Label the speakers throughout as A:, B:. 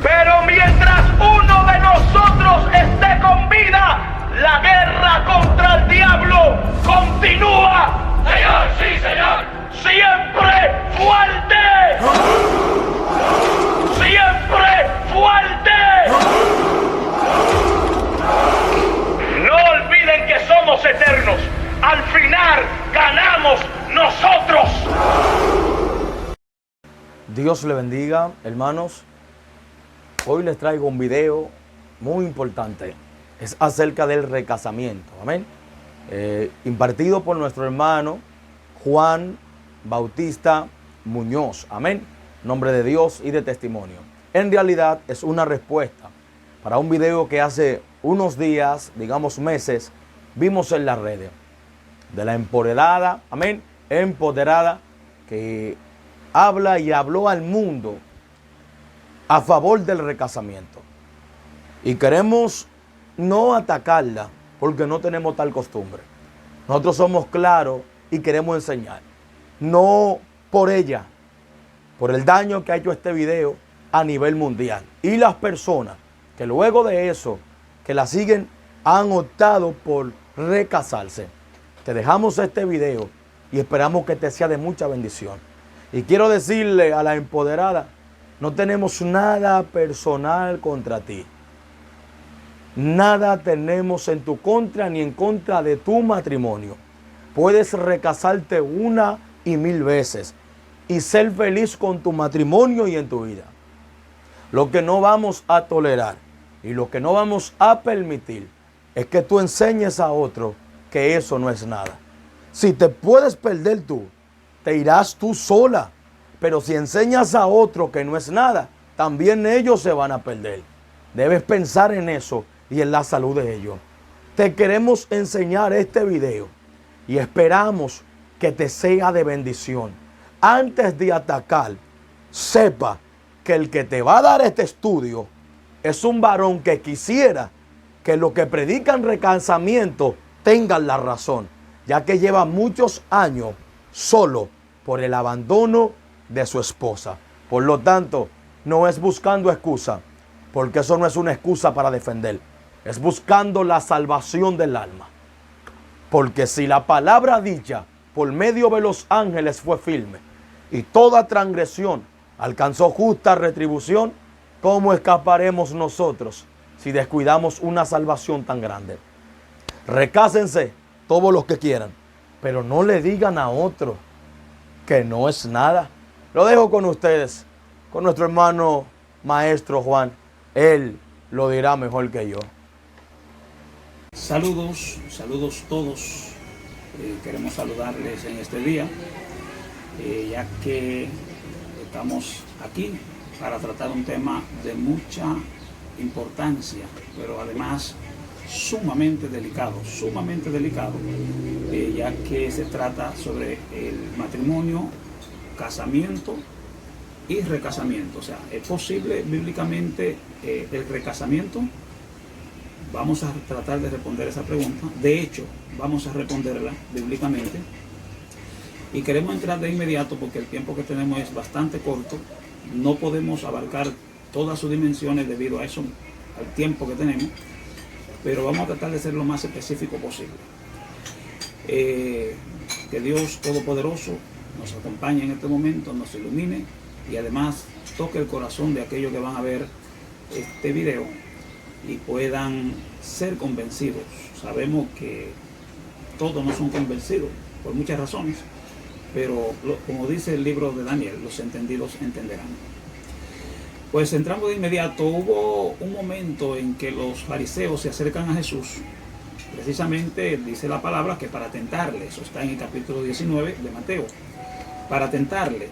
A: Pero mientras uno de nosotros esté con vida, la guerra contra el diablo continúa. Señor, sí, señor. Siempre fuerte. Siempre fuerte. No olviden que somos eternos. Al final ganamos nosotros.
B: Dios le bendiga, hermanos. Hoy les traigo un video muy importante. Es acerca del recasamiento. Amén. Impartido por nuestro hermano Juan Bautista Muñoz. Amén. Nombre de Dios y de testimonio. En realidad es una respuesta para un video que hace unos días, digamos meses, vimos en las redes. De la empoderada, amén, empoderada, que habla y habló al mundo a favor del recasamiento. Y queremos no atacarla porque no tenemos tal costumbre. Nosotros somos claros y queremos enseñar. No por ella, por el daño que ha hecho este video a nivel mundial. Y las personas que luego de eso, que la siguen, han optado por recasarse. Te dejamos este video y esperamos que te sea de mucha bendición. Y quiero decirle a la empoderada, no tenemos nada personal contra ti. Nada tenemos en tu contra ni en contra de tu matrimonio. Puedes recasarte 1 y 1000 veces y ser feliz con tu matrimonio y en tu vida. Lo que no vamos a tolerar y lo que no vamos a permitir es que tú enseñes a otro que eso no es nada. Si te puedes perder tú, te irás tú sola. Pero si enseñas a otro que no es nada, también ellos se van a perder. Debes pensar en eso y en la salud de ellos. Te queremos enseñar este video y esperamos que te sea de bendición. Antes de atacar, sepa que el que te va a dar este estudio es un varón que quisiera que los que predican recasamiento tengan la razón, ya que lleva muchos años solo por el abandono de su esposa. Por lo tanto, no es buscando excusa, porque eso no es una excusa para defender. Es buscando la salvación del alma. Porque si la palabra dicha por medio de los ángeles fue firme y toda transgresión alcanzó justa retribución, ¿cómo escaparemos nosotros si descuidamos una salvación tan grande? Recásense todos los que quieran, pero no le digan a otro que no es nada. Lo dejo con ustedes, con nuestro hermano maestro Juan. Él lo dirá mejor que yo.
C: Saludos todos. Queremos saludarles en este día, ya que estamos aquí para tratar un tema de mucha importancia, pero además sumamente delicado, ya que se trata sobre el matrimonio, casamiento y recasamiento. O sea, ¿es posible bíblicamente el recasamiento? Vamos a tratar de responder esa pregunta. De hecho, vamos a responderla bíblicamente. Y queremos entrar de inmediato porque el tiempo que tenemos es bastante corto. No podemos abarcar todas sus dimensiones debido a eso, al tiempo que tenemos. Pero vamos a tratar de ser lo más específico posible. Que Dios Todopoderoso nos acompañe en este momento, nos ilumine y además toque el corazón de aquellos que van a ver este video y puedan ser convencidos. Sabemos que todos no son convencidos por muchas razones, pero como dice el libro de Daniel, los entendidos entenderán. Pues entramos de inmediato. Hubo un momento en que los fariseos se acercan a Jesús. Precisamente dice la palabra que para tentarle, eso está en el capítulo 19 de Mateo, para tentarle.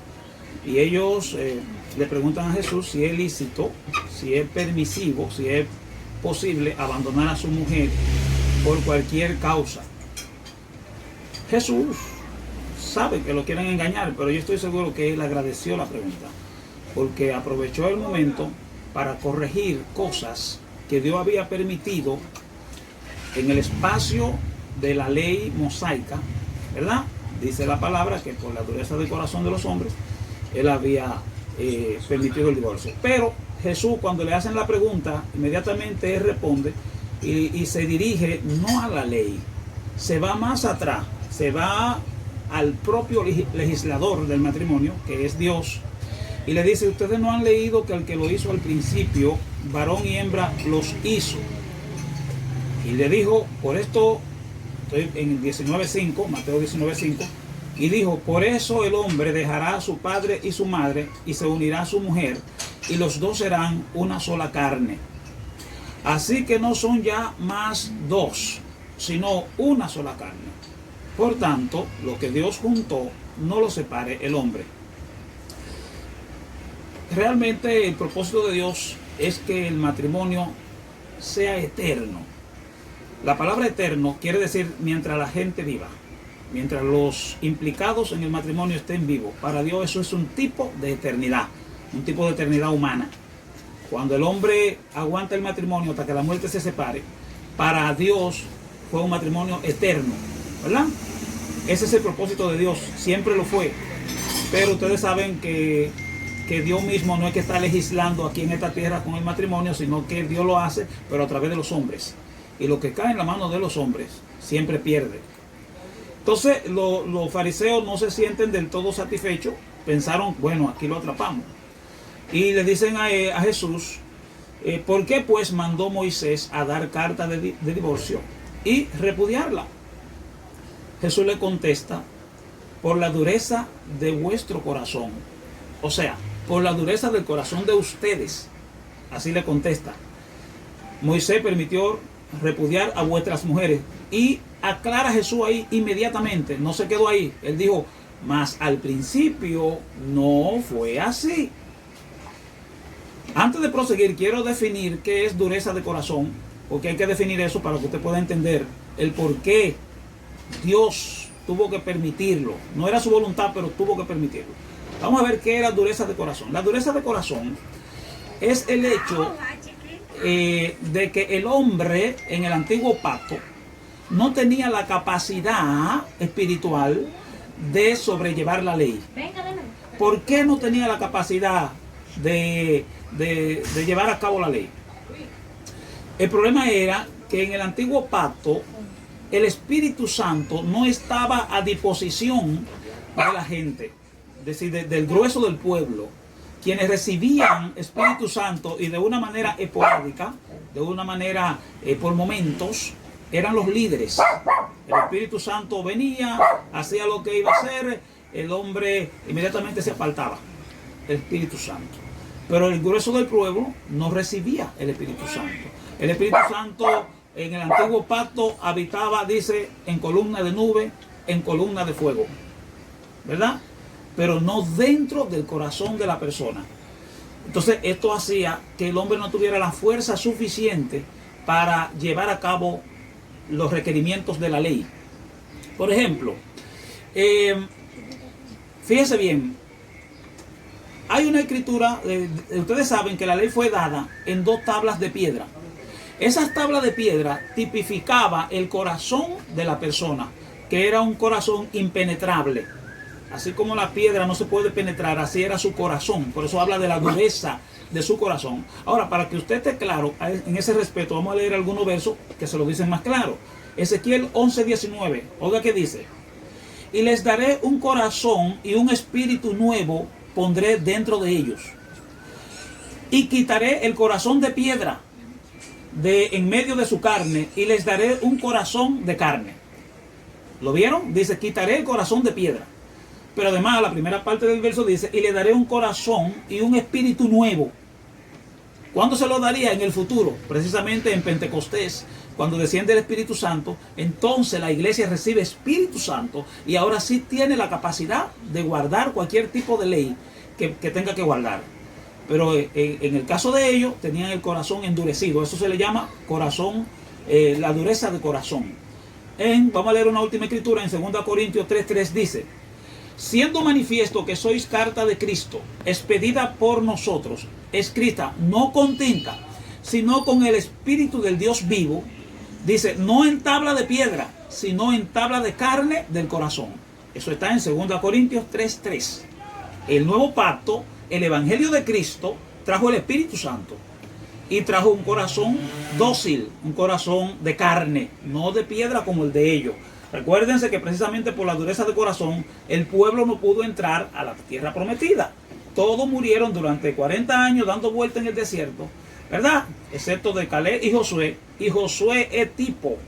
C: Y ellos le preguntan a Jesús si es lícito, si es permisivo, si es posible abandonar a su mujer por cualquier causa. Jesús sabe que lo quieren engañar, pero yo estoy seguro que él agradeció la pregunta, porque aprovechó el momento para corregir cosas que Dios había permitido en el espacio de la ley mosaica, ¿verdad? dice la palabra que por la dureza del corazón de los hombres, él había permitido el divorcio. Pero Jesús, cuando le hacen la pregunta, inmediatamente él responde y se dirige no a la ley, se va más atrás, se va al propio legislador del matrimonio, que es Dios, y le dice: ustedes no han leído que el que lo hizo al principio, varón y hembra los hizo. Y le dijo, por esto, estoy en 19.5, Mateo 19.5, y dijo: por eso el hombre dejará a su padre y su madre y se unirá a su mujer, y los dos serán una sola carne. Así que no son ya más dos, sino una sola carne. Por tanto, lo que Dios juntó, no lo separe el hombre. Realmente el propósito de Dios es que el matrimonio sea eterno. La palabra eterno quiere decir mientras la gente viva, mientras los implicados en el matrimonio estén vivos. Para Dios eso es un tipo de eternidad, un tipo de eternidad humana. Cuando el hombre aguanta el matrimonio hasta que la muerte se separe, para Dios fue un matrimonio eterno, ¿verdad? Ese es el propósito de Dios, siempre lo fue. Pero ustedes saben que Dios mismo no es que está legislando aquí en esta tierra con el matrimonio, sino que Dios lo hace, pero a través de los hombres. Y lo que cae en la mano de los hombres siempre pierde. Entonces los fariseos no se sienten del todo satisfechos, pensaron, bueno, aquí lo atrapamos. Y le dicen a Jesús, ¿por qué pues mandó Moisés a dar carta de divorcio y repudiarla? Jesús le contesta: por la dureza de vuestro corazón. O sea, por la dureza del corazón de ustedes. Así le contesta. Moisés permitió repudiar a vuestras mujeres. Y aclara Jesús ahí inmediatamente. No se quedó ahí. Él dijo: mas al principio no fue así. Antes de proseguir, quiero definir qué es dureza de corazón, porque hay que definir eso para que usted pueda entender el por qué Dios tuvo que permitirlo. No era su voluntad, pero tuvo que permitirlo. Vamos a ver qué era dureza de corazón. La dureza de corazón es el hecho de que el hombre en el antiguo pacto no tenía la capacidad espiritual de sobrellevar la ley. ¿Por qué no tenía la capacidad de llevar a cabo la ley? El problema era que en el antiguo pacto el Espíritu Santo no estaba a disposición de la gente, es decir, del grueso del pueblo. Quienes recibían Espíritu Santo y de una manera esporádica, de una manera por momentos, eran los líderes. El Espíritu Santo venía, hacía lo que iba a hacer, el hombre inmediatamente se apartaba. El Espíritu Santo. Pero el grueso del pueblo no recibía el Espíritu Santo. El Espíritu Santo en el antiguo pacto habitaba, dice, en columna de nube, en columna de fuego, ¿verdad? Pero no dentro del corazón de la persona. Entonces esto hacía que el hombre no tuviera la fuerza suficiente para llevar a cabo los requerimientos de la ley. Por ejemplo, fíjense bien, hay una escritura, ustedes saben que la ley fue dada en 2 tablas de piedra. Esas tablas de piedra tipificaba el corazón de la persona, que era un corazón impenetrable. Así como la piedra no se puede penetrar, así era su corazón. Por eso habla de la dureza de su corazón. Ahora, para que usted esté claro, en ese respeto, vamos a leer algunos versos que se lo dicen más claro. Ezequiel 11:19, oiga que dice: y les daré un corazón y un espíritu nuevo pondré dentro de ellos. Y quitaré el corazón de piedra de en medio de su carne y les daré un corazón de carne. ¿Lo vieron? Dice, quitaré el corazón de piedra. Pero además la primera parte del verso dice, y le daré un corazón y un espíritu nuevo. ¿Cuándo se lo daría? En el futuro, precisamente en Pentecostés, cuando desciende el Espíritu Santo. Entonces la iglesia recibe Espíritu Santo y ahora sí tiene la capacidad de guardar cualquier tipo de ley que tenga que guardar. Pero en el caso de ellos tenían el corazón endurecido. Eso se le llama corazón, la dureza de corazón. Vamos a leer una última escritura en 2 Corintios 3:3 dice: siendo manifiesto que sois carta de Cristo, expedida por nosotros, escrita no con tinta, sino con el Espíritu del Dios vivo, dice, no en tabla de piedra, sino en tabla de carne del corazón. Eso está en 2 Corintios 3:3. El nuevo pacto, el evangelio de Cristo, trajo el Espíritu Santo y trajo un corazón dócil, un corazón de carne, no de piedra como el de ellos. Recuérdense que precisamente por la dureza de corazón el pueblo no pudo entrar a la tierra prometida. Todos murieron durante 40 años dando vuelta en el desierto, ¿verdad? Excepto de Caleb y Josué. Y Josué es tipo,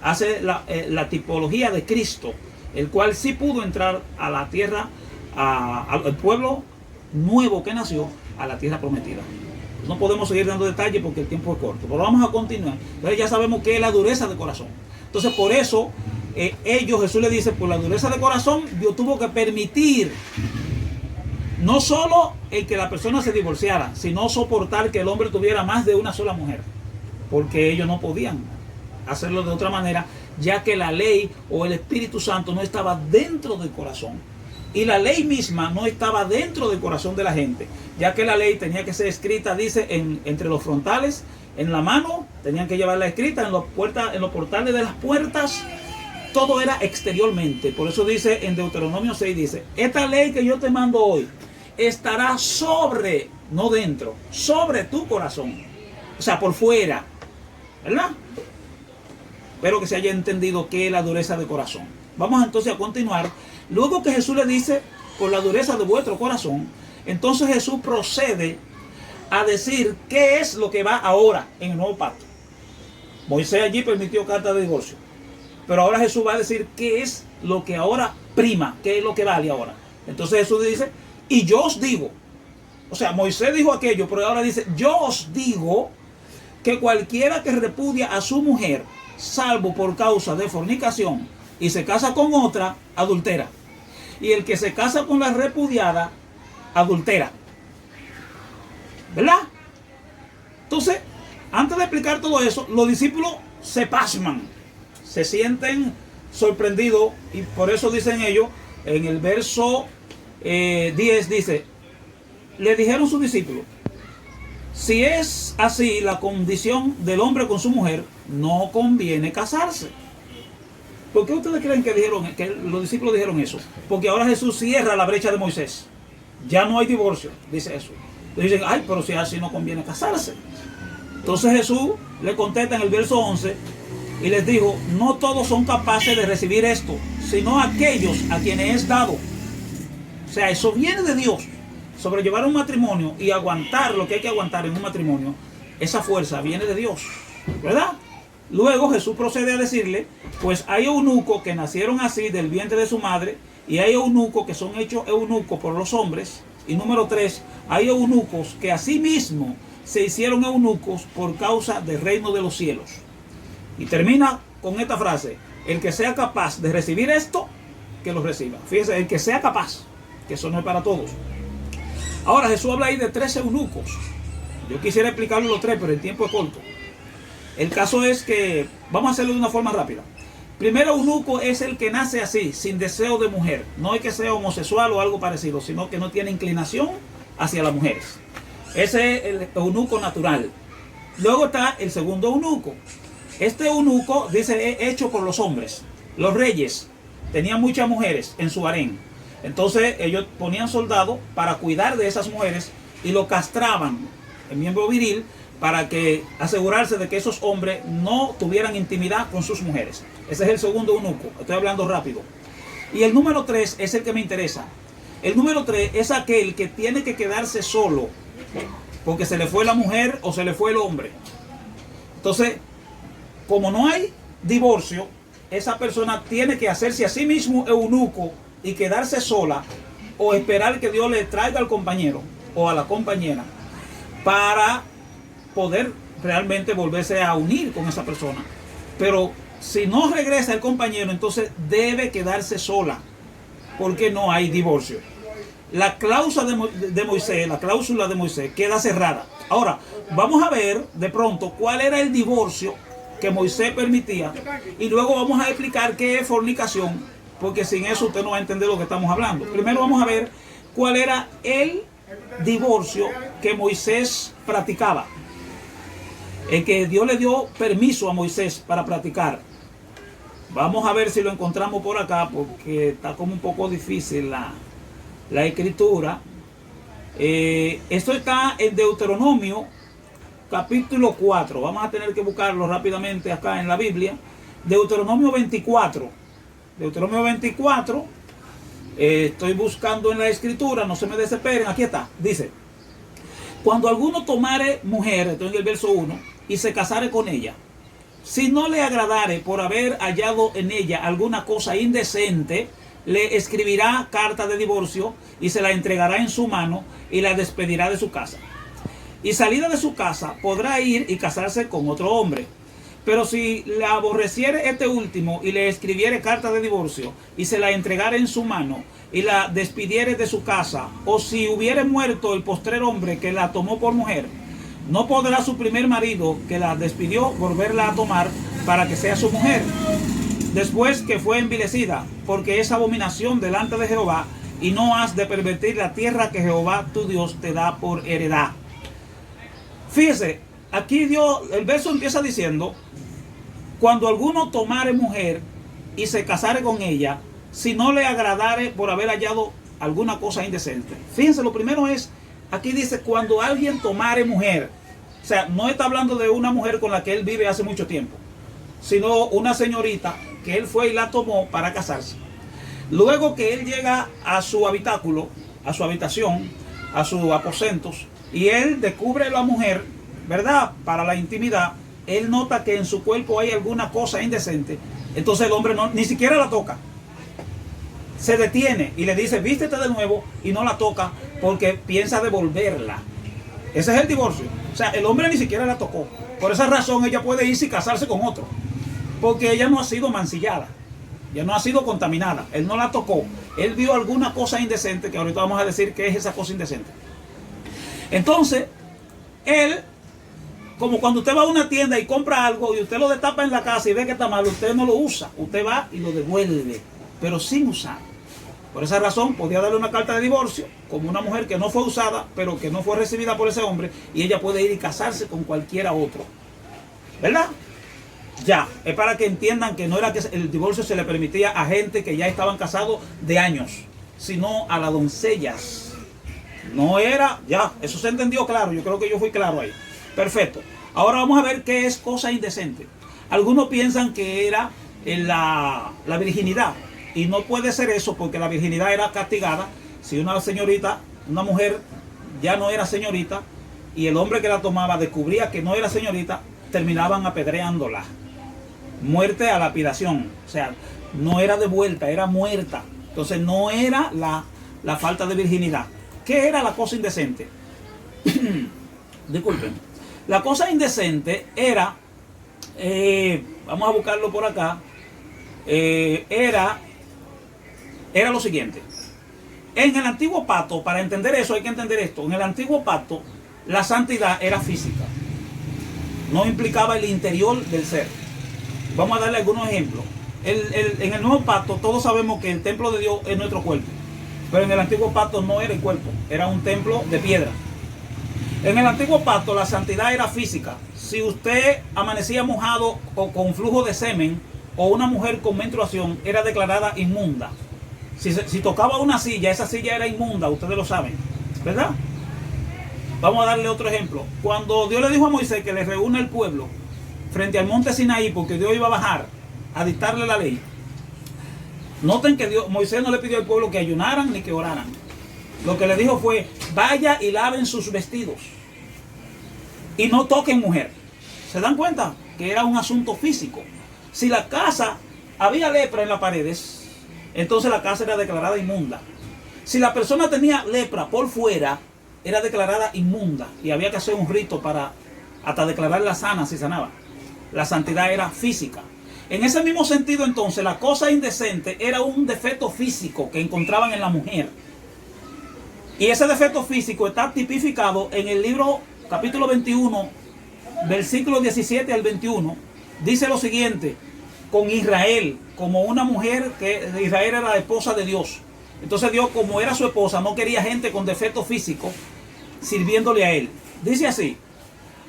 C: hace la tipología de Cristo, el cual sí pudo entrar a la tierra, al pueblo nuevo que nació, a la tierra prometida. No podemos seguir dando detalles porque el tiempo es corto, pero vamos a continuar. Entonces ya sabemos que es la dureza de corazón. Entonces por eso Jesús le dice, por la dureza de corazón, Dios tuvo que permitir no solo el que la persona se divorciara, sino soportar que el hombre tuviera más de una sola mujer, porque ellos no podían hacerlo de otra manera, ya que la ley o el Espíritu Santo no estaba dentro del corazón. Y la ley misma no estaba dentro del corazón de la gente, ya que la ley tenía que ser escrita, dice, entre los frontales, en la mano, tenían que llevarla escrita, en los portales de las puertas. Todo era exteriormente. Por eso dice en Deuteronomio 6, dice, esta ley que yo te mando hoy estará sobre, no dentro, sobre tu corazón. O sea, por fuera, ¿verdad? Espero que se haya entendido qué es la dureza de corazón. Vamos entonces a continuar. Luego que Jesús le dice, por la dureza de vuestro corazón, entonces Jesús procede a decir qué es lo que va ahora en el nuevo pacto. Moisés allí permitió carta de divorcio, pero ahora Jesús va a decir qué es lo que ahora prima, qué es lo que vale ahora. Entonces Jesús dice, y yo os digo, o sea, Moisés dijo aquello, pero ahora dice, yo os digo que cualquiera que repudia a su mujer, salvo por causa de fornicación, y se casa con otra, adultera. Y el que se casa con la repudiada, adultera. ¿Verdad? Entonces, antes de explicar todo eso, los discípulos se pasman, se sienten sorprendidos, y por eso dicen ellos, en el verso 10 dice, le dijeron sus discípulos, si es así la condición del hombre con su mujer, no conviene casarse. ¿Por qué ustedes creen que los discípulos dijeron eso? Porque ahora Jesús cierra la brecha de Moisés. Ya no hay divorcio, dice Jesús. Dicen, ay, pero si así no conviene casarse. Entonces Jesús le contesta en el verso 11 y les dijo, no todos son capaces de recibir esto, sino aquellos a quienes es dado. O sea, eso viene de Dios. Sobrellevar un matrimonio y aguantar lo que hay que aguantar en un matrimonio, esa fuerza viene de Dios, ¿verdad? Luego Jesús procede a decirle, pues hay eunucos que nacieron así del vientre de su madre, y hay eunucos que son hechos eunucos por los hombres. Y número 3, hay eunucos que asimismo se hicieron eunucos por causa del reino de los cielos. Y termina con esta frase, el que sea capaz de recibir esto, que lo reciba. Fíjense, el que sea capaz, que eso no es para todos. Ahora Jesús habla ahí de 3 eunucos. Yo quisiera explicarlo los 3, pero el tiempo es corto. El caso es que, vamos a hacerlo de una forma rápida. Primero, eunuco es el que nace así, sin deseo de mujer. No es que sea homosexual o algo parecido, sino que no tiene inclinación hacia las mujeres. Ese es el eunuco natural. Luego está el segundo eunuco. Este eunuco, dice, es hecho por los hombres. Los reyes tenían muchas mujeres en su harén. Entonces ellos ponían soldados para cuidar de esas mujeres y lo castraban, el miembro viril, para que asegurarse de que esos hombres no tuvieran intimidad con sus mujeres. Ese es el segundo eunuco. Estoy hablando rápido. Y el número 3 es el que me interesa. El número 3 es aquel que tiene que quedarse solo porque se le fue la mujer o se le fue el hombre. Entonces, como no hay divorcio, esa persona tiene que hacerse a sí mismo eunuco y quedarse sola, o esperar que Dios le traiga al compañero o a la compañera para poder realmente volverse a unir con esa persona. Pero si no regresa el compañero, entonces debe quedarse sola, porque no hay divorcio. La cláusula de Moisés queda cerrada. Ahora, vamos a ver de pronto cuál era el divorcio que Moisés permitía, y luego vamos a explicar qué es fornicación, porque sin eso usted no va a entender lo que estamos hablando. Primero vamos a ver cuál era el divorcio que Moisés practicaba, el que Dios le dio permiso a Moisés para practicar. Vamos a ver si lo encontramos por acá, porque está como un poco difícil la escritura. Esto está en Deuteronomio capítulo 4. Vamos a tener que buscarlo rápidamente acá en la Biblia. Deuteronomio 24. Deuteronomio 24. Estoy buscando en la escritura, no se me desesperen. Aquí está. Dice: cuando alguno tomare mujer, estoy en el verso 1, y se casare con ella, si no le agradare por haber hallado en ella alguna cosa indecente, le escribirá carta de divorcio y se la entregará en su mano y la despedirá de su casa. Y salida de su casa podrá ir y casarse con otro hombre. Pero si la aborreciere este último y le escribiere carta de divorcio y se la entregare en su mano y la despidiere de su casa, o si hubiere muerto el postrer hombre que la tomó por mujer, no podrá su primer marido que la despidió volverla a tomar para que sea su mujer, después que fue envilecida, porque es abominación delante de Jehová, y no has de pervertir la tierra que Jehová tu Dios te da por heredad. Fíjese, aquí el verso empieza diciendo: cuando alguno tomare mujer y se casare con ella, si no le agradare por haber hallado alguna cosa indecente. Fíjense, lo primero es, aquí dice cuando alguien tomare mujer. O sea, no está hablando de una mujer con la que él vive hace mucho tiempo, sino una señorita que él fue y la tomó para casarse. Luego que él llega a su habitáculo, a su habitación, a sus aposentos, y él descubre a la mujer, ¿verdad?, para la intimidad, él nota que en su cuerpo hay alguna cosa indecente. Entonces el hombre ni siquiera la toca. Se detiene y le dice: vístete de nuevo, y no la toca porque piensa devolverla. Ese es el divorcio. O sea, el hombre ni siquiera la tocó. Por esa razón ella puede irse y casarse con otro, porque ella no ha sido mancillada, ya no ha sido contaminada. Él no la tocó. Él vio alguna cosa indecente, que ahorita vamos a decir qué es esa cosa indecente. Entonces, él, como cuando usted va a una tienda y compra algo y usted lo destapa en la casa y ve que está mal, usted no lo usa, usted va y lo devuelve, pero sin usar. Por esa razón podía darle una carta de divorcio como una mujer que no fue usada, pero que no fue recibida por ese hombre, y ella puede ir y casarse con cualquiera otro, ¿verdad? Ya, es para que entiendan que no era que el divorcio se le permitía a gente que ya estaban casados de años, sino a las doncellas. No era, ya, eso se entendió claro. Yo creo que yo fui claro ahí. Perfecto. Ahora vamos a ver qué es cosa indecente. Algunos piensan que era la virginidad, y no puede ser eso, porque la virginidad era castigada. Si una señorita, una mujer ya no era señorita, y el hombre que la tomaba descubría que no era señorita, terminaban apedreándola. Muerte a lapidación. O sea, no era devuelta, era muerta. Entonces no era la falta de virginidad. ¿Qué era la cosa indecente? Disculpen. La cosa indecente era, vamos a buscarlo por acá, era lo siguiente. En el antiguo pacto, para entender eso hay que entender esto. En el antiguo pacto, la santidad era física, no implicaba el interior del ser. Vamos a darle algunos ejemplos. En el nuevo pacto todos sabemos que el templo de Dios es nuestro cuerpo, pero en el antiguo pacto no era el cuerpo, era un templo de piedra. En el antiguo pacto la santidad era física. Si usted amanecía mojado o con flujo de semen, o una mujer con menstruación, era declarada inmunda. Si tocaba una silla, esa silla era inmunda, ustedes lo saben, ¿verdad? Vamos a darle otro ejemplo. Cuando Dios le dijo a Moisés que le reúna el pueblo frente al monte Sinaí, porque Dios iba a bajar a dictarle la ley, noten que Moisés no le pidió al pueblo que ayunaran ni que oraran. Lo que le dijo fue: vaya y laven sus vestidos y no toquen mujer. ¿Se dan cuenta? Que era un asunto físico. Si la casa había lepra en las paredes, entonces la casa era declarada inmunda. Si la persona tenía lepra por fuera, era declarada inmunda, y había que hacer un rito para hasta declararla sana si sanaba. La santidad era física. En ese mismo sentido, entonces, la cosa indecente era un defecto físico que encontraban en la mujer. Y ese defecto físico está tipificado en el libro capítulo 21, versículos 17 al 21. Dice lo siguiente: con Israel, como una mujer, que Israel era la esposa de Dios. Entonces Dios, como era su esposa, no quería gente con defecto físico sirviéndole a él. Dice así: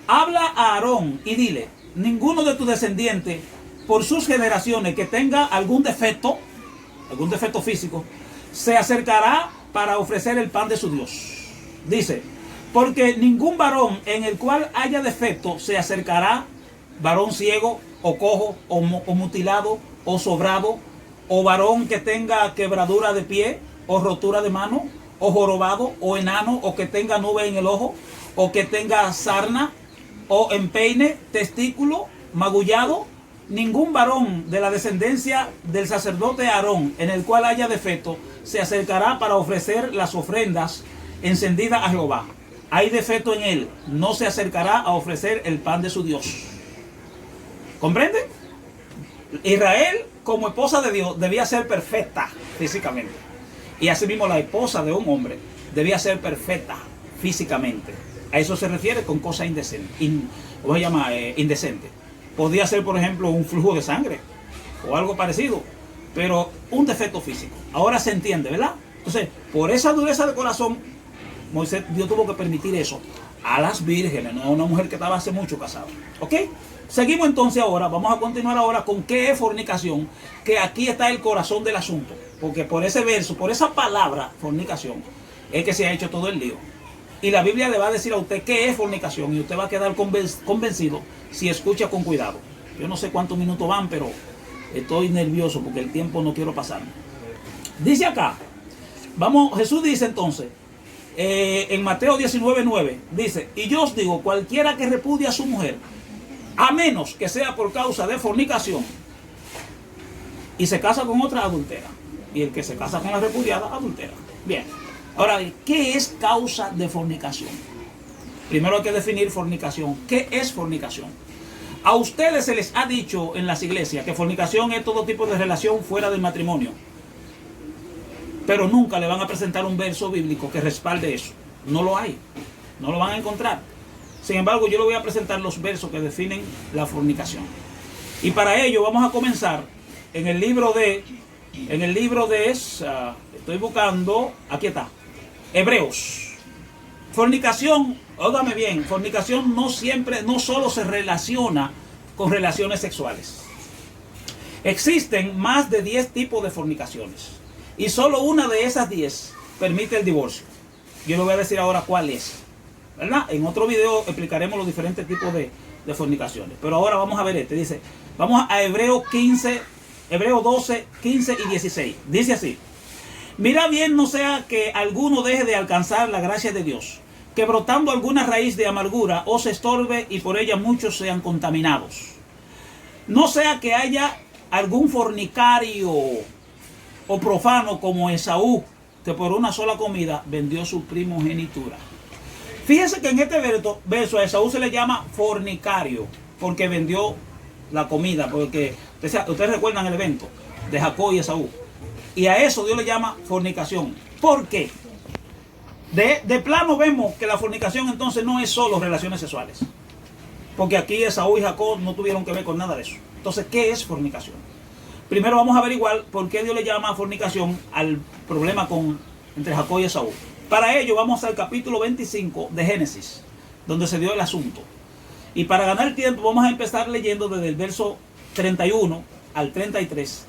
C: habla a Aarón y dile: ninguno de tus descendientes por sus generaciones que tenga algún defecto físico, se acercará para ofrecer el pan de su Dios. Dice, porque ningún varón en el cual haya defecto se acercará, varón ciego o cojo o mutilado o sobrado, o varón que tenga quebradura de pie o rotura de mano, o jorobado o enano, o que tenga nube en el ojo, o que tenga sarna o empeine, testículo, magullado. Ningún varón de la descendencia del sacerdote Aarón en el cual haya defecto se acercará para ofrecer las ofrendas encendidas a Jehová. Hay defecto en él, no se acercará a ofrecer el pan de su Dios. ¿Comprende? Israel, como esposa de Dios, debía ser perfecta físicamente. Y asimismo la esposa de un hombre debía ser perfecta físicamente. A eso se refiere con cosas indecentes. Indecente. Podría ser, por ejemplo, un flujo de sangre o algo parecido, pero un defecto físico. Ahora se entiende, ¿verdad? Entonces, por esa dureza de corazón, Dios tuvo que permitir eso a las vírgenes, no a una mujer que estaba hace mucho casada. ¿Ok? Seguimos entonces ahora, vamos a continuar ahora con qué es fornicación, que aquí está el corazón del asunto, porque por ese verso, por esa palabra, fornicación, es que se ha hecho todo el lío. Y la Biblia le va a decir a usted qué es fornicación y usted va a quedar convencido si escucha con cuidado. Yo no sé cuántos minutos van, pero estoy nervioso porque el tiempo no quiero pasar. Dice acá, Jesús dice entonces, en Mateo 19:9, dice, y yo os digo, cualquiera que repudie a su mujer, a menos que sea por causa de fornicación, y se casa con otra, adultera. Y el que se casa con la repudiada, adultera. Bien. Ahora, ¿qué es causa de fornicación? Primero hay que definir fornicación. ¿Qué es fornicación? A ustedes se les ha dicho en las iglesias que fornicación es todo tipo de relación fuera del matrimonio. Pero nunca le van a presentar un verso bíblico que respalde eso. No lo hay. No lo van a encontrar. Sin embargo, yo le voy a presentar los versos que definen la fornicación. Y para ello vamos a comenzar en el libro de estoy buscando, aquí está, Hebreos. Fornicación, óigame bien, fornicación no solo se relaciona con relaciones sexuales. Existen más de 10 tipos de fornicaciones. Y solo una de esas 10 permite el divorcio. Yo le voy a decir ahora cuál es, ¿verdad? En otro video explicaremos los diferentes tipos de fornicaciones. Pero ahora vamos a ver este. Dice, vamos a Hebreos 12, 15 y 16. Dice así. Mira bien, no sea que alguno deje de alcanzar la gracia de Dios, que brotando alguna raíz de amargura os estorbe y por ella muchos sean contaminados. No sea que haya algún fornicario o profano como Esaú, que por una sola comida vendió su primogenitura. Fíjense que en este verso a Esaú se le llama fornicario, porque vendió la comida, porque ustedes recuerdan el evento de Jacob y Esaú. Y a eso Dios le llama fornicación. ¿Por qué? De plano vemos que la fornicación entonces no es solo relaciones sexuales. Porque aquí Esaú y Jacob no tuvieron que ver con nada de eso. Entonces, ¿qué es fornicación? Primero vamos a averiguar por qué Dios le llama fornicación al problema entre Jacob y Esaú. Para ello vamos al capítulo 25 de Génesis, donde se dio el asunto. Y para ganar tiempo vamos a empezar leyendo desde el verso 31 al 33,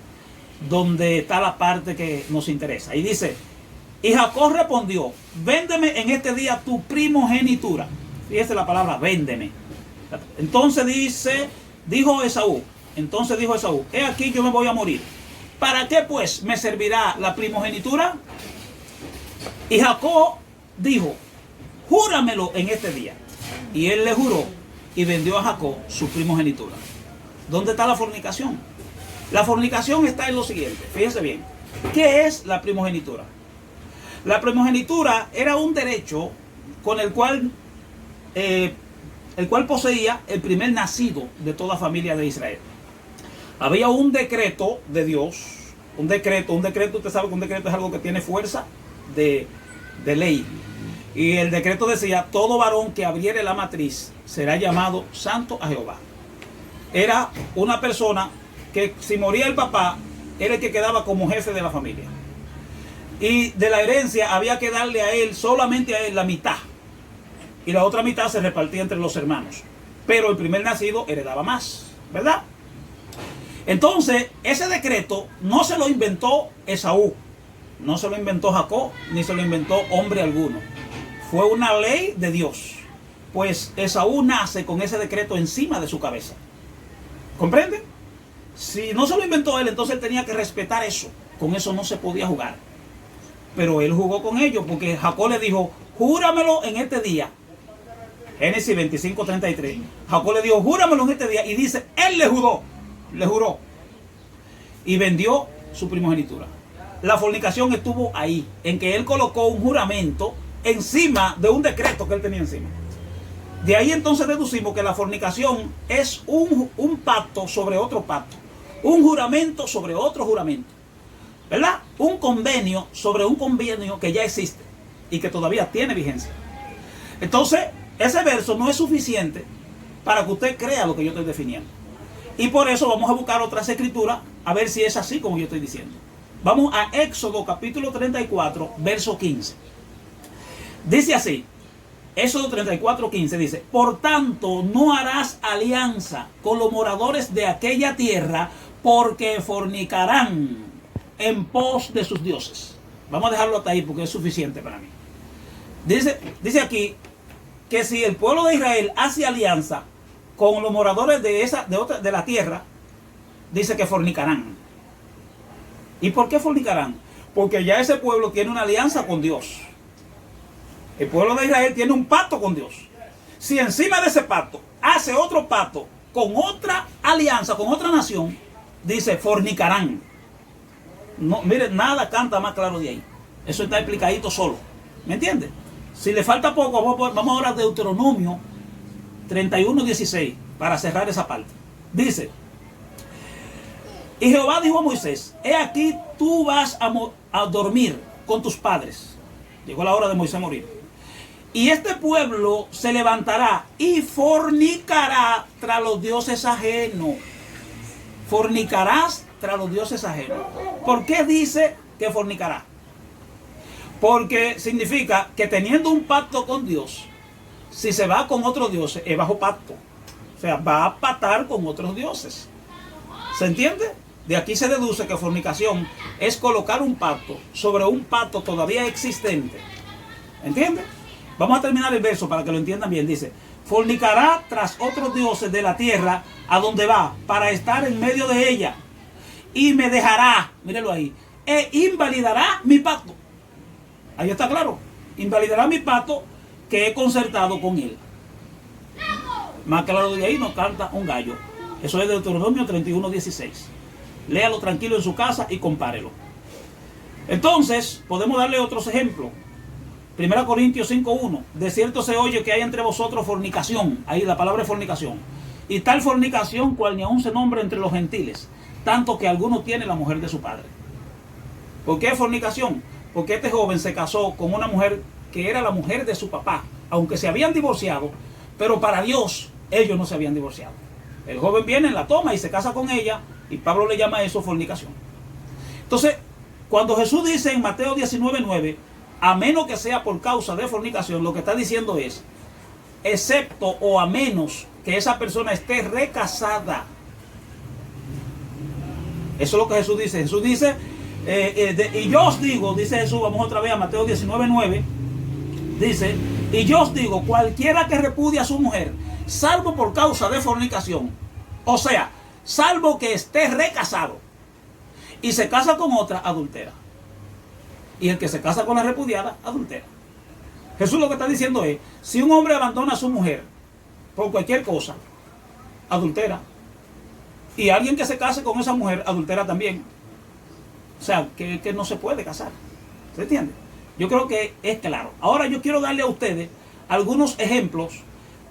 C: donde está la parte que nos interesa. Y dice, y Jacob respondió, véndeme en este día tu primogenitura. Fíjese la palabra, véndeme. Entonces dijo Esaú, he aquí yo me voy a morir. ¿Para qué pues me servirá la primogenitura? Y Jacob dijo, júramelo en este día. Y él le juró y vendió a Jacob su primogenitura. ¿Dónde está la fornicación? La fornicación está en lo siguiente, fíjense bien. ¿Qué es la primogenitura? La primogenitura era un derecho con el cual poseía el primer nacido de toda familia de Israel. Había un decreto de Dios, un decreto, usted sabe que un decreto es algo que tiene fuerza de ley. Y el decreto decía, todo varón que abriere la matriz será llamado santo a Jehová. Era una persona que si moría el papá, era el que quedaba como jefe de la familia. Y de la herencia había que darle a él, solamente a él, la mitad. Y la otra mitad se repartía entre los hermanos. Pero el primer nacido heredaba más, ¿verdad? Entonces, ese decreto no se lo inventó Esaú, no se lo inventó Jacob, ni se lo inventó hombre alguno. Fue una ley de Dios. Pues Esaú nace con ese decreto encima de su cabeza. ¿Comprenden? Si no se lo inventó él, entonces él tenía que respetar eso. Con eso no se podía jugar. Pero él jugó con ello porque Jacob le dijo, júramelo en este día. Génesis 25:33. Jacob le dijo, júramelo en este día. Y dice, él le juró. Y vendió su primogenitura. La fornicación estuvo ahí, en que él colocó un juramento encima de un decreto que él tenía encima. De ahí entonces deducimos que la fornicación es un pacto sobre otro pacto. Un juramento sobre otro juramento. ¿Verdad? Un convenio sobre un convenio que ya existe y que todavía tiene vigencia. Entonces, ese verso no es suficiente para que usted crea lo que yo estoy definiendo. Y por eso vamos a buscar otras escrituras a ver si es así como yo estoy diciendo. Vamos a Éxodo capítulo 34, verso 15. Dice así, Éxodo 34, 15 dice, por tanto no harás alianza con los moradores de aquella tierra porque fornicarán en pos de sus dioses. Vamos a dejarlo hasta ahí porque es suficiente para mí. Dice aquí que si el pueblo de Israel hace alianza con los moradores de la tierra, dice que fornicarán. ¿Y por qué fornicarán? Porque ya ese pueblo tiene una alianza con Dios. El pueblo de Israel tiene un pacto con Dios. Si encima de ese pacto hace otro pacto con otra alianza, con otra nación, dice fornicarán. No, mire, nada canta más claro de ahí. Eso está explicadito solo. ¿Me entiende? Si le falta poco, vamos ahora a Deuteronomio 31:16 para cerrar esa parte. Dice, y Jehová dijo a Moisés, he aquí tú vas a dormir con tus padres. Llegó la hora de Moisés morir. Y este pueblo se levantará y fornicará tras los dioses ajenos. Fornicarás tras los dioses ajenos. ¿Por qué dice que fornicará? Porque significa que teniendo un pacto con Dios, si se va con otros dioses, es bajo pacto. O sea, va a pactar con otros dioses. ¿Se entiende? De aquí se deduce que fornicación es colocar un pacto sobre un pacto todavía existente. ¿Entiende? Vamos a terminar el verso para que lo entiendan bien. Dice, fornicará tras otros dioses de la tierra a donde va para estar en medio de ella. Y me dejará, mírelo ahí, e invalidará mi pacto. Ahí está claro. Invalidará mi pacto que he concertado con él. Más claro de ahí no canta un gallo. Eso es Deuteronomio 31:16. Léalo tranquilo en su casa y compárelo. Entonces, podemos darle otros ejemplos. 1 Corintios 5:1. De cierto se oye que hay entre vosotros fornicación. Ahí la palabra es fornicación. Y tal fornicación cual ni aún se nombra entre los gentiles, tanto que alguno tiene la mujer de su padre. ¿Por qué fornicación? Porque este joven se casó con una mujer que era la mujer de su papá, aunque se habían divorciado, pero para Dios ellos no se habían divorciado. El joven viene, la toma y se casa con ella, y Pablo le llama a eso fornicación. Entonces, cuando Jesús dice en Mateo 19:9, a menos que sea por causa de fornicación, lo que está diciendo es, excepto o a menos que esa persona esté recasada. Eso es lo que Jesús dice. Jesús dice, y yo os digo, dice Jesús, vamos otra vez a Mateo 19:9, dice, y yo os digo, cualquiera que repudie a su mujer, salvo por causa de fornicación, o sea, salvo que esté recasado, y se casa con otra, adultera. Y el que se casa con la repudiada, adultera. Jesús lo que está diciendo es, si un hombre abandona a su mujer por cualquier cosa, adultera. Y alguien que se case con esa mujer, adultera también. O sea, que no se puede casar. ¿Se entiende? Yo creo que es claro. Ahora yo quiero darle a ustedes algunos ejemplos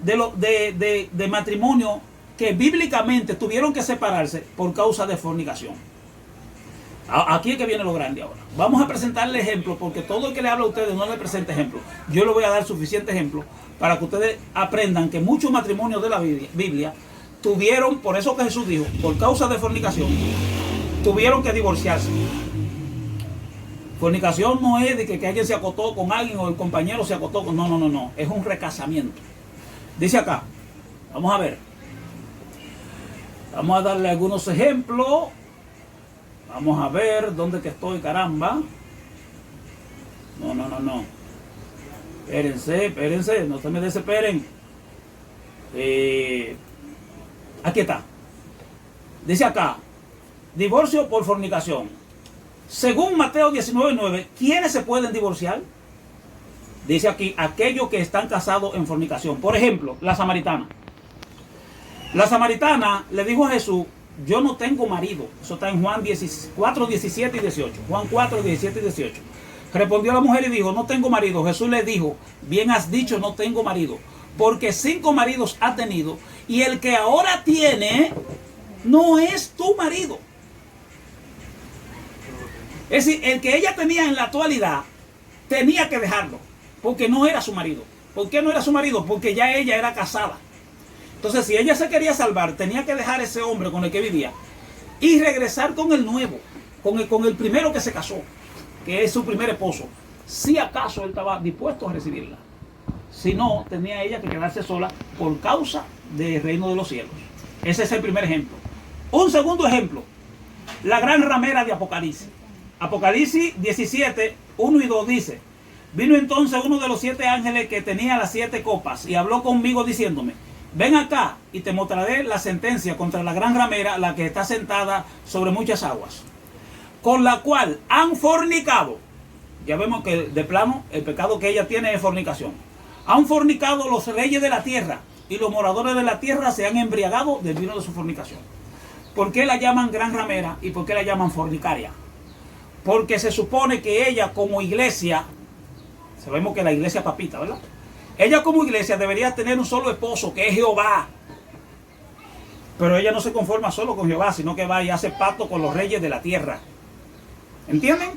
C: de matrimonio que bíblicamente tuvieron que separarse por causa de fornicación. Aquí es que viene lo grande ahora. Vamos a presentarle ejemplos, porque todo el que le habla a ustedes no le presenta ejemplos. Yo le voy a dar suficientes ejemplos para que ustedes aprendan que muchos matrimonios de la Biblia tuvieron, por eso que Jesús dijo, por causa de fornicación, tuvieron que divorciarse. Fornicación no es de que alguien se acostó con alguien o el compañero se acostó con... No. Es un recasamiento. Dice acá, vamos a ver. Vamos a darle algunos ejemplos. Vamos a ver dónde que estoy, caramba. No. Espérense, no se me desesperen. Aquí está. Dice acá, divorcio por fornicación. Según Mateo 19:9, ¿quiénes se pueden divorciar? Dice aquí, aquellos que están casados en fornicación. Por ejemplo, la samaritana. La samaritana le dijo a Jesús, yo no tengo marido. Eso está en Juan 4, 17 y 18. Juan 4, 17 y 18. Respondió la mujer y dijo, no tengo marido. Jesús le dijo, bien has dicho, no tengo marido, porque 5 maridos ha tenido, y el que ahora tiene no es tu marido. Es decir, el que ella tenía en la actualidad tenía que dejarlo, porque no era su marido. ¿Por qué no era su marido? Porque ya ella era casada. Entonces, si ella se quería salvar, tenía que dejar ese hombre con el que vivía y regresar con el nuevo, con el primero que se casó, que es su primer esposo, si acaso él estaba dispuesto a recibirla. Si no, tenía ella que quedarse sola por causa del reino de los cielos. Ese es el primer ejemplo. Un segundo ejemplo, la gran ramera de Apocalipsis. Apocalipsis 17, 1 y 2 dice, vino entonces uno de los 7 ángeles que tenía las 7 copas y habló conmigo diciéndome, ven acá y te mostraré la sentencia contra la gran ramera, la que está sentada sobre muchas aguas, con la cual han fornicado. Ya vemos que de plano el pecado que ella tiene es fornicación. Han fornicado los reyes de la tierra, y los moradores de la tierra se han embriagado del vino de su fornicación. ¿Por qué la llaman gran ramera y por qué la llaman fornicaria? Porque se supone que ella como iglesia, sabemos que la iglesia papita, ¿verdad? Ella como iglesia debería tener un solo esposo, que es Jehová. Pero ella no se conforma solo con Jehová, sino que va y hace pacto con los reyes de la tierra. ¿Entienden?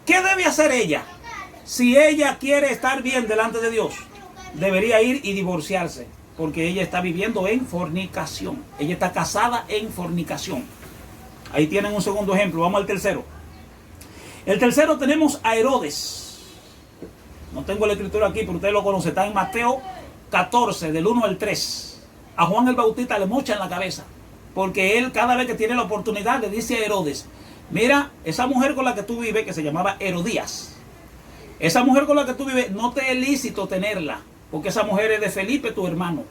C: ¿Qué debe hacer ella? Si ella quiere estar bien delante de Dios, debería ir y divorciarse, porque ella está viviendo en fornicación. Ella está casada en fornicación. Ahí tienen un segundo ejemplo. Vamos al tercero. El tercero tenemos a Herodes. No tengo la escritura aquí, pero usted lo conoce. Está en Mateo 14, del 1 al 3. A Juan el Bautista le mochan la cabeza, porque él cada vez que tiene la oportunidad le dice a Herodes, mira, esa mujer con la que tú vives, que se llamaba Herodías, esa mujer con la que tú vives, no te es lícito tenerla, porque esa mujer es de Felipe, tu hermano.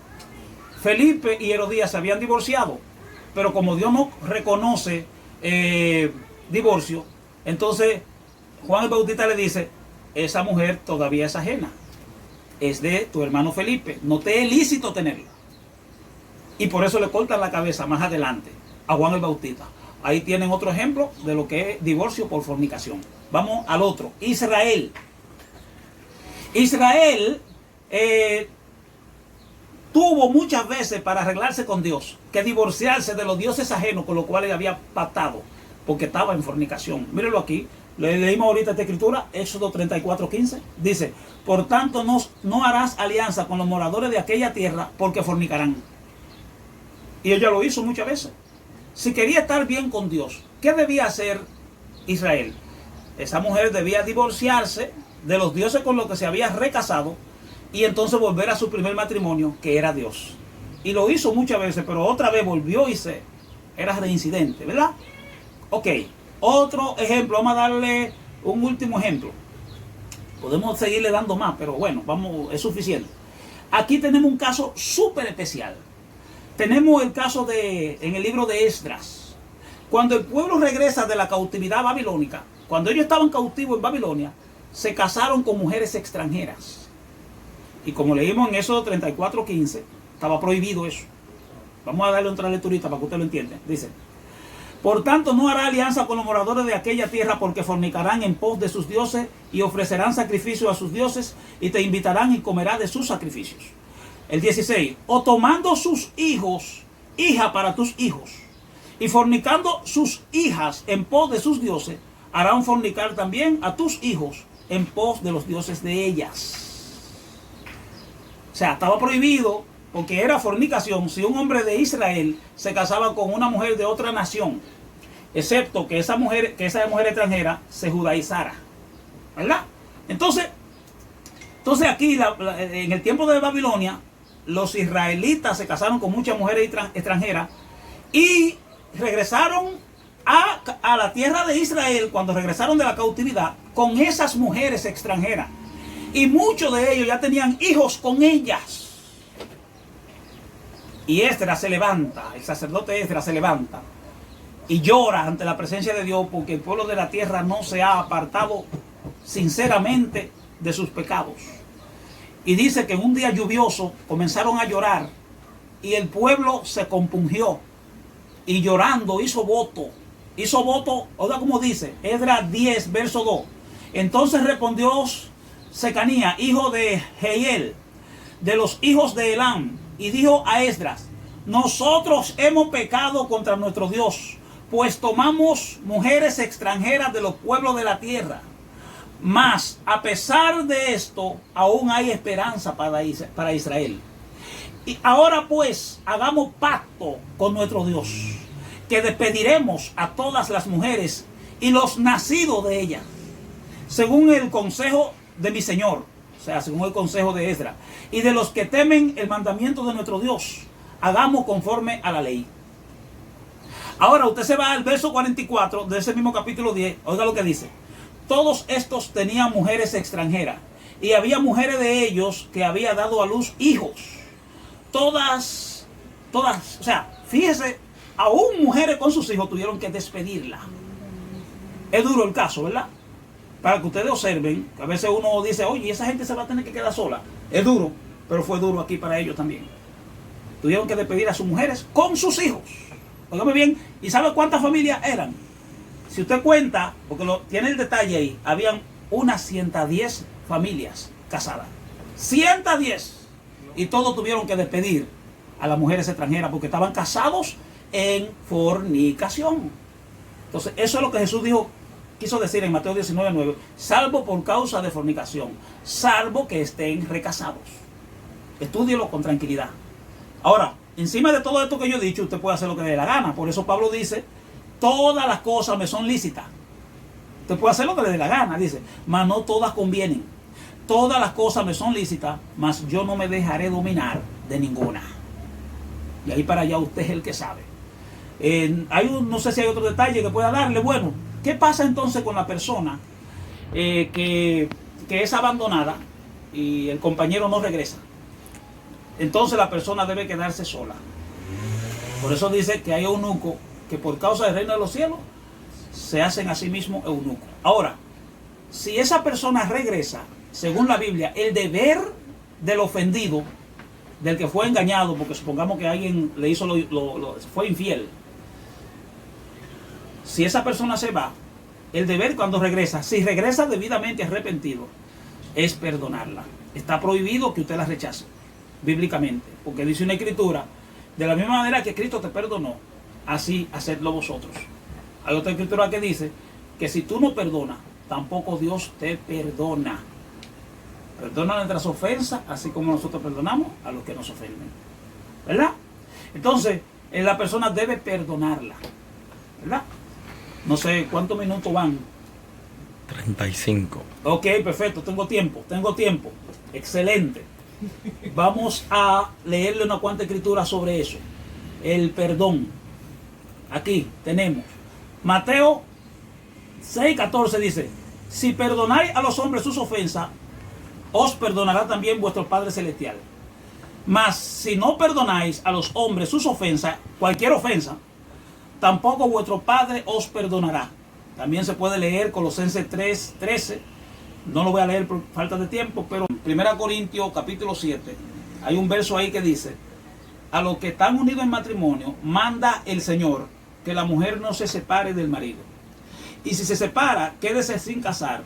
C: Felipe y Herodías se habían divorciado, pero como Dios no reconoce divorcio, entonces Juan el Bautista le dice, esa mujer todavía es ajena, es de tu hermano Felipe, no te es lícito tenerla. Y por eso le cortan la cabeza más adelante a Juan el Bautista. Ahí tienen otro ejemplo de lo que es divorcio por fornicación. Vamos al otro, Israel. Israel tuvo muchas veces para arreglarse con Dios que divorciarse de los dioses ajenos con los cuales había pactado, porque estaba en fornicación. Mírenlo aquí, leímos ahorita esta escritura, Éxodo 34:15, dice, por tanto no harás alianza con los moradores de aquella tierra, porque fornicarán. Y ella lo hizo muchas veces. Si quería estar bien con Dios, ¿qué debía hacer Israel? Esa mujer debía divorciarse de los dioses con los que se había recasado y entonces volver a su primer matrimonio, que era Dios. Y lo hizo muchas veces, pero otra vez volvió y era reincidente, ¿verdad? Ok, otro ejemplo, vamos a darle un último ejemplo. Podemos seguirle dando más, pero bueno, es suficiente. Aquí tenemos un caso súper especial. Tenemos el caso en el libro de Esdras. Cuando el pueblo regresa de la cautividad babilónica, cuando ellos estaban cautivos en Babilonia, se casaron con mujeres extranjeras. Y como leímos en Éxodo 34:15, estaba prohibido eso. Vamos a darle otra lecturita para que usted lo entienda. Dice, por tanto no hará alianza con los moradores de aquella tierra, porque fornicarán en pos de sus dioses y ofrecerán sacrificios a sus dioses y te invitarán y comerás de sus sacrificios. El 16, o tomando sus hijos, hija para tus hijos, y fornicando sus hijas en pos de sus dioses, harán fornicar también a tus hijos en pos de los dioses de ellas. O sea, estaba prohibido, porque era fornicación, si un hombre de Israel se casaba con una mujer de otra nación, excepto que esa mujer extranjera se judaizara, ¿verdad? Entonces aquí, en el tiempo de Babilonia, los israelitas se casaron con muchas mujeres extranjeras Y regresaron a la tierra de Israel, cuando regresaron de la cautividad, con esas mujeres extranjeras. Y muchos de ellos ya tenían hijos con ellas. Y Esdras se levanta, el sacerdote Esdras se levanta y llora ante la presencia de Dios, porque el pueblo de la tierra no se ha apartado sinceramente de sus pecados. Y dice que en un día lluvioso comenzaron a llorar y el pueblo se compungió y llorando hizo voto, oiga como dice, Esdras 10, verso 2. Entonces respondió Secanía, hijo de Jehiel, de los hijos de Elam, y dijo a Esdras: nosotros hemos pecado contra nuestro Dios, pues tomamos mujeres extranjeras de los pueblos de la tierra. Mas a pesar de esto, aún hay esperanza para Israel. Y ahora pues hagamos pacto con nuestro Dios, que despediremos a todas las mujeres y los nacidos de ellas, según el consejo de mi Señor, o sea, según el consejo de Esdras, y de los que temen el mandamiento de nuestro Dios, hagamos conforme a la ley. Ahora usted se va al verso 44 de ese mismo capítulo 10, oiga lo que dice. Todos estos tenían mujeres extranjeras, y había mujeres de ellos que había dado a luz hijos. Todas, o sea, fíjese, aún mujeres con sus hijos tuvieron que despedirla. Es duro el caso, ¿verdad? Para que ustedes observen, que a veces uno dice, oye, esa gente se va a tener que quedar sola. Es duro, pero fue duro aquí para ellos también. Tuvieron que despedir a sus mujeres con sus hijos. Óigame bien, ¿y sabe cuántas familias eran? Si usted cuenta, porque tiene el detalle ahí, habían unas 110 familias casadas. 110. Y todos tuvieron que despedir a las mujeres extranjeras porque estaban casados en fornicación. Entonces, eso es lo que Jesús quiso decir en Mateo 19:9, salvo por causa de fornicación, salvo que estén recasados. Estúdielo con tranquilidad. Ahora, encima de todo esto que yo he dicho, usted puede hacer lo que le dé la gana. Por eso Pablo dice, todas las cosas me son lícitas. Usted puede hacer lo que le dé la gana, dice, mas no todas convienen. Todas las cosas me son lícitas, mas yo no me dejaré dominar de ninguna. Y ahí para allá usted es el que sabe. No sé si hay otro detalle que pueda darle. Bueno, ¿qué pasa entonces con la persona que es abandonada y el compañero no regresa? Entonces la persona debe quedarse sola. Por eso dice que hay eunucos que por causa del reino de los cielos se hacen a sí mismos eunucos. Ahora, si esa persona regresa, según la Biblia, el deber del ofendido, del que fue engañado, porque supongamos que alguien le hizo fue infiel. Si esa persona se va, el deber cuando regresa, si regresa debidamente arrepentido, es perdonarla. Está prohibido que usted la rechace, bíblicamente, porque dice una escritura, de la misma manera que Cristo te perdonó, así hacedlo vosotros. Hay otra escritura que dice que si tú no perdonas, tampoco Dios te perdona. Perdona nuestras ofensas, así como nosotros perdonamos a los que nos ofenden. ¿Verdad? Entonces, la persona debe perdonarla. ¿Verdad? No sé cuántos minutos van.
B: 35.
C: Ok, perfecto, tengo tiempo. Excelente. Vamos a leerle una cuanta escritura sobre eso. El perdón. Aquí tenemos. Mateo 6:14 dice, si perdonáis a los hombres sus ofensas, os perdonará también vuestro Padre Celestial. Mas si no perdonáis a los hombres sus ofensas, cualquier ofensa, tampoco vuestro Padre os perdonará. También se puede leer Colosenses 3:13. No lo voy a leer por falta de tiempo, pero en 1 Corintios capítulo 7 hay un verso ahí que dice, a los que están unidos en matrimonio, manda el Señor que la mujer no se separe del marido. Y si se separa, quédese sin casar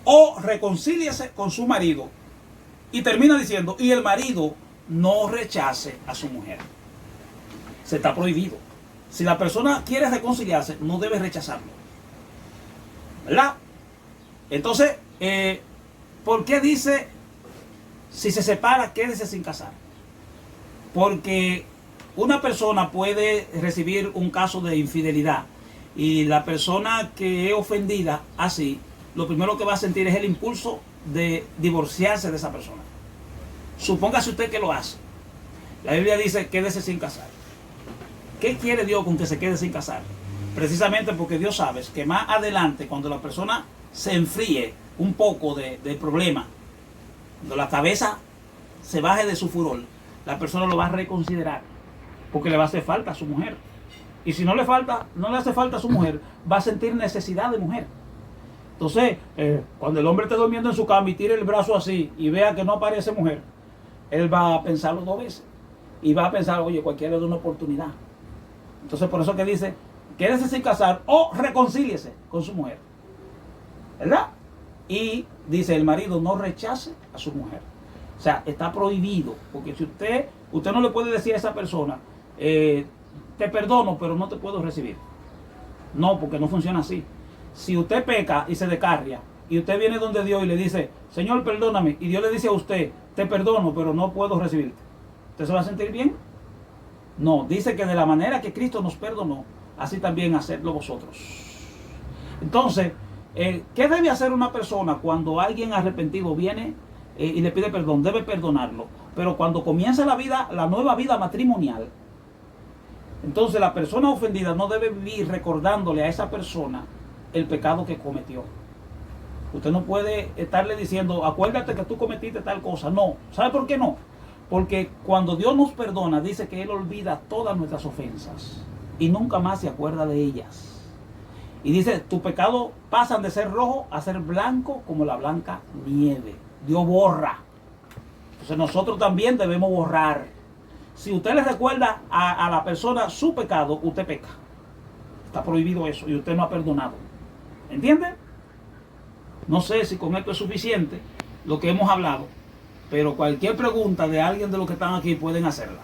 C: o reconcíliese con su marido. Y termina diciendo, y el marido no rechace a su mujer. Se está prohibido. Si la persona quiere reconciliarse, no debe rechazarlo. ¿Verdad? Entonces, ¿por qué dice, si se separa, quédese sin casar? Porque una persona puede recibir un caso de infidelidad y la persona que es ofendida así, lo primero que va a sentir es el impulso de divorciarse de esa persona. Supóngase usted que lo hace. La Biblia dice, quédese sin casar. ¿Qué quiere Dios con que se quede sin casar? Precisamente porque Dios sabe que más adelante, cuando la persona se enfríe un poco del problema, cuando la cabeza se baje de su furor, la persona lo va a reconsiderar, porque le va a hacer falta a su mujer. Y si no le hace falta a su mujer, va a sentir necesidad de mujer. Entonces, cuando el hombre esté durmiendo en su cama y tire el brazo así y vea que no aparece mujer, él va a pensarlo 2 veces. Y va a pensar, oye, cualquiera de una oportunidad. Entonces, por eso que dice, quédese sin casar o reconcíliese con su mujer. ¿Verdad? Y dice, el marido no rechace a su mujer. O sea, está prohibido. Porque si usted no le puede decir a esa persona, te perdono, pero no te puedo recibir. No, porque no funciona así. Si usted peca y se descarria, y usted viene donde Dios y le dice, Señor, perdóname, y Dios le dice a usted, te perdono, pero no puedo recibirte, ¿usted se va a sentir bien? No, dice que de la manera que Cristo nos perdonó, así también hacedlo vosotros. Entonces, ¿qué debe hacer una persona cuando alguien arrepentido viene y le pide perdón? Debe perdonarlo. Pero cuando comienza la nueva vida matrimonial, entonces la persona ofendida no debe vivir recordándole a esa persona el pecado que cometió. Usted no puede estarle diciendo, acuérdate que tú cometiste tal cosa. No. ¿Sabe por qué no? Porque cuando Dios nos perdona, dice que Él olvida todas nuestras ofensas y nunca más se acuerda de ellas. Y dice, tus pecados pasan de ser rojo a ser blanco como la blanca nieve. Dios borra. Entonces nosotros también debemos borrar. Si usted le recuerda a la persona su pecado, usted peca. Está prohibido eso y usted no ha perdonado. ¿Entiende? No sé si con esto es suficiente lo que hemos hablado, pero cualquier pregunta de alguien de los que están aquí pueden hacerla.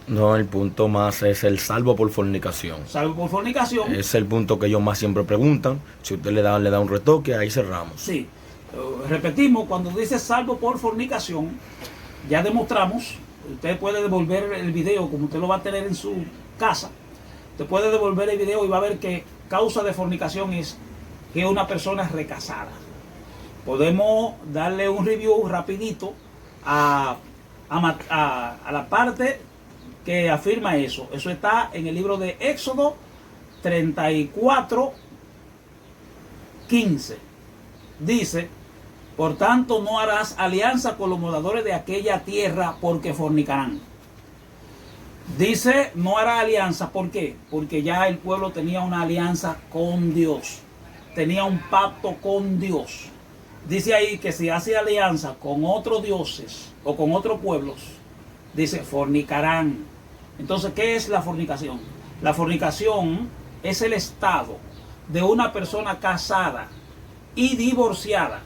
B: No, el punto más es el salvo por fornicación.
C: Salvo por fornicación.
B: Es el punto que ellos más siempre preguntan. Si usted le da un retoque, ahí cerramos.
C: Sí. Repetimos, cuando dice salvo por fornicación, ya demostramos. Usted puede devolver el video, como usted lo va a tener en su casa. Usted puede devolver el video y va a ver que causa de fornicación es que una persona es recasada. Podemos darle un review rapidito a la parte que afirma eso. Eso está en el libro de Éxodo 34, 15. Dice, por tanto no harás alianza con los moradores de aquella tierra porque fornicarán. Dice, no hará alianza, ¿por qué? Porque ya el pueblo tenía una alianza con Dios. Tenía un pacto con Dios. Dice ahí que si hace alianza con otros dioses o con otros pueblos, dice, fornicarán. Entonces, ¿qué es la fornicación? La fornicación es el estado de una persona casada y divorciada,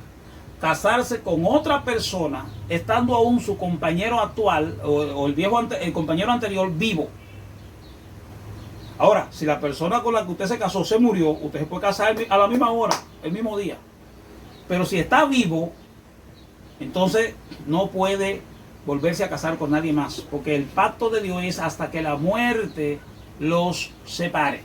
C: casarse con otra persona, estando aún su compañero actual o el compañero anterior vivo. Ahora, si la persona con la que usted se casó se murió, usted se puede casar a la misma hora, el mismo día. Pero si está vivo, entonces no puede volverse a casar con nadie más, porque el pacto de Dios es hasta que la muerte los separe.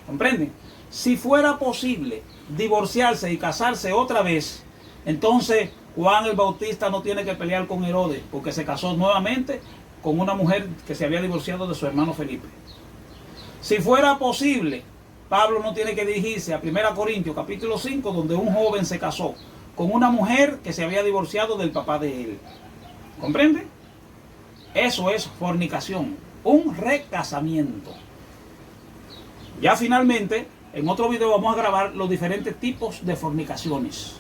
C: ¿Comprenden? Si fuera posible divorciarse y casarse otra vez, entonces Juan el Bautista no tiene que pelear con Herodes, porque se casó nuevamente con una mujer que se había divorciado de su hermano Felipe. Si fuera posible, Pablo no tiene que dirigirse a 1 Corintios capítulo 5, donde un joven se casó con una mujer que se había divorciado del papá de él. ¿Comprende? Eso es fornicación, un recasamiento. Ya finalmente, en otro video vamos a grabar los diferentes tipos de fornicaciones,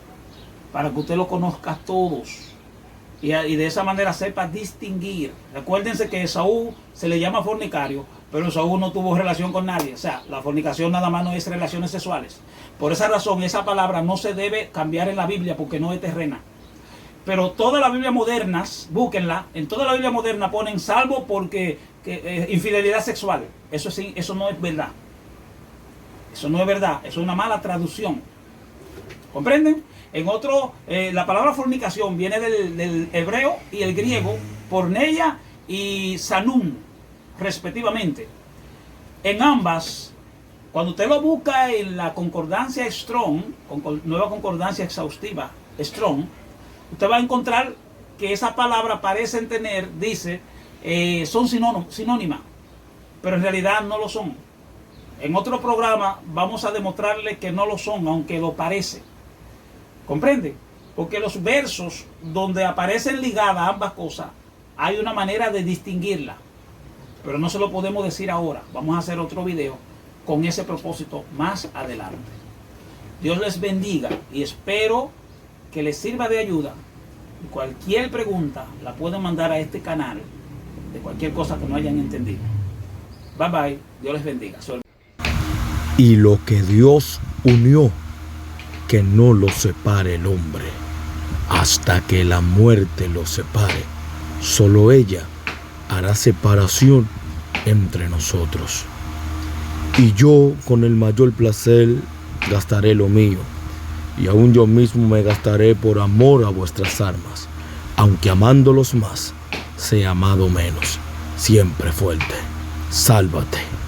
C: para que usted lo conozca todos y de esa manera sepa distinguir. Recuérdense que Esaú se le llama fornicario, pero Esaú no tuvo relación con nadie. O sea, la fornicación nada más no es relaciones sexuales. Por esa razón, esa palabra no se debe cambiar en la Biblia porque no es terrena. Pero todas las Biblias modernas, búsquenla, en toda la Biblia moderna ponen salvo porque infidelidad sexual. Eso no es verdad. Eso no es verdad, eso es una mala traducción. ¿Comprenden? En otro, la palabra fornicación viene del hebreo y el griego, porneia y sanum, respectivamente. En ambas, cuando usted lo busca en la concordancia Strong, nueva concordancia exhaustiva Strong, usted va a encontrar que esa palabra parecen tener, dice, son sinónimas. pero en realidad no lo son. En otro programa vamos a demostrarle que no lo son, aunque lo parece. ¿Comprende? Porque los versos donde aparecen ligadas ambas cosas, hay una manera de distinguirla. Pero no se lo podemos decir ahora. Vamos a hacer otro video con ese propósito más adelante. Dios les bendiga y espero que les sirva de ayuda. Cualquier pregunta la pueden mandar a este canal de cualquier cosa que no hayan entendido. Bye bye. Dios les bendiga.
B: Y lo que Dios unió, que no lo separe el hombre, hasta que la muerte lo separe. Solo ella hará separación entre nosotros. Y yo con el mayor placer gastaré lo mío, y aún yo mismo me gastaré por amor a vuestras almas, aunque amándolos más, sea amado menos. Siempre fuerte. Sálvate.